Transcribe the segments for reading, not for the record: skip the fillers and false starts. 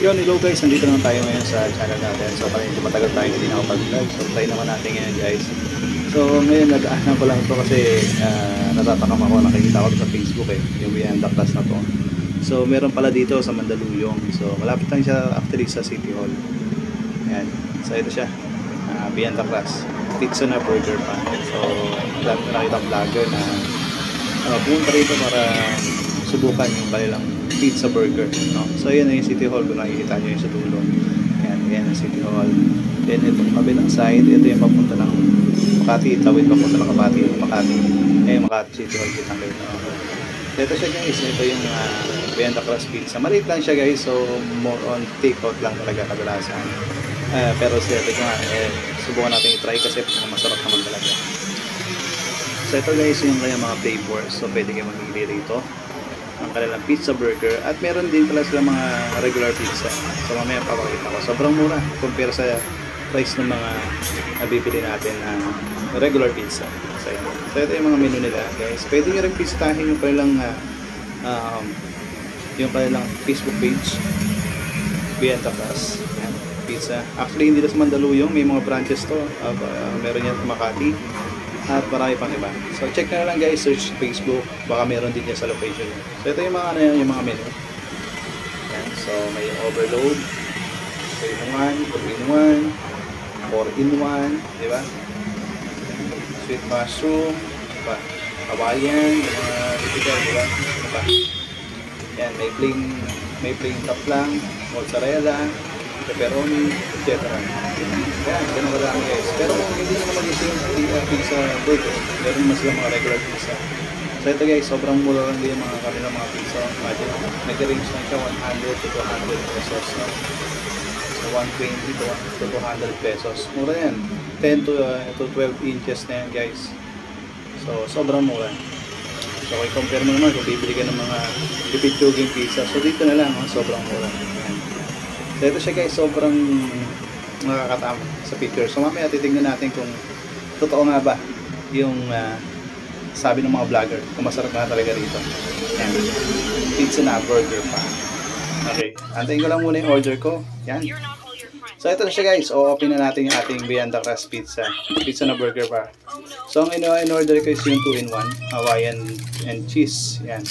Yun, hello guys, nandito naman tayo ngayon sa channel natin. So kanina matagal tayo hindi nakapag-vlog. So try naman natin ngayon guys. So ngayon nag-aanan ko lang ito kasi natatakam ako, nakikita ko sa Facebook yung Vianda Class na to. So meron pala dito sa Mandaluyong. So malapit lang siya actually sa City Hall. Ayan, so ito siya, Vianda Class, pizza na burger pa. So dami na nakita vlogger na pumunta rito para subukan yung kanilang pizza burger, no? So yun yung City Hall, kung nakikita nyo yung sa dulo. Yan ang City Hall. Then itong kabilang side, ito yung papunta ng Makati, tawid papunta ng Makati. Makati City Hall, kitang kayo. So ito siya guys, ito yung Vianda Class pizza. Maliit lang siya guys, so more on take out lang talaga kadalasan. Pero siya, ito nga, subukan natin i-try kasi masarap naman talaga. So ito guys yung kaya mga flavors, so pwede kayo mamili rito ang kanilang pizza burger, at meron din pala sila mga regular pizza. So mamaya papakita ko, sobrang mura compare sa price ng mga nabibili natin na regular pizza. So ito yung mga menu nila guys. Pwede nyo rin bisitahin yung kanilang Facebook page, Vianda Class pizza. Actually hindi lang sa Mandaluyong, may mga branches to. Meron yan sa Makati at marami pang iba. So check na lang guys, search Facebook, baka meron din yan sa location. So ito yung mga yung mga menu. Yan. So may overload, 3-in-1, 2-in-1, 4-in-1, di ba? Sweet mushroom, diba? Hawaiian, mga typical, di ba? Diba? Yan, may plain cup lang, mozzarella, pepperoni, etc. Yan, ganun ka lang guys. Pero kung hindi nyo naman gusto yung pizza burger, meron mas lang mga regular pizza. So ito guys, sobrang mura lang din yung mga kanilang mga pizza. Imagine, nag-range lang siya 100 to 200 pesos. No? So 120 to 200 pesos. Mura yan. 10 to 12 inches na yan guys. So sobrang mura. So kung compare mo naman, kung bibili ka ng mga tipid-tuging pizza, so dito na lang, sobrang mura. Yan. So ito siya guys, sobrang nakakatama sa picture. So mamaya titignan natin kung totoo nga ba yung sabi ng mga vlogger, kung masarap na talaga rito. Yan. Pizza na burger pa. Okay, antayin ko lang muna yung order ko. Yan. So ito na siya guys, o-open na natin yung ating Vianda Class pizza. Pizza na burger pa. So ang in-order ko is yung 2-in-1 Hawaiian and cheese. Yan.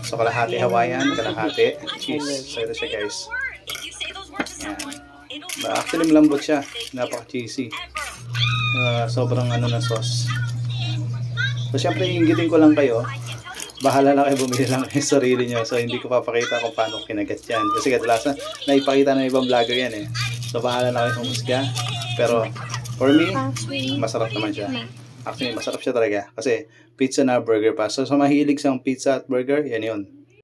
So kalahati Hawaiian, kalahati cheese. So ito siya guys. Yan. Actually malambot siya, napaka-cheesy. Sobrang ano na sauce. So syempre inggitin ko lang kayo, bahala na kayo bumili lang yung sarili nyo. So hindi ko papakita kung paano kinagat yan, kasi kadalasan naipakita ng ibang vlogger yan So bahala na kayo humusga. Pero for me, masarap naman siya. Actually masarap siya talaga kasi pizza na burger pa. So sa mahilig sa pizza at burger, yan yun.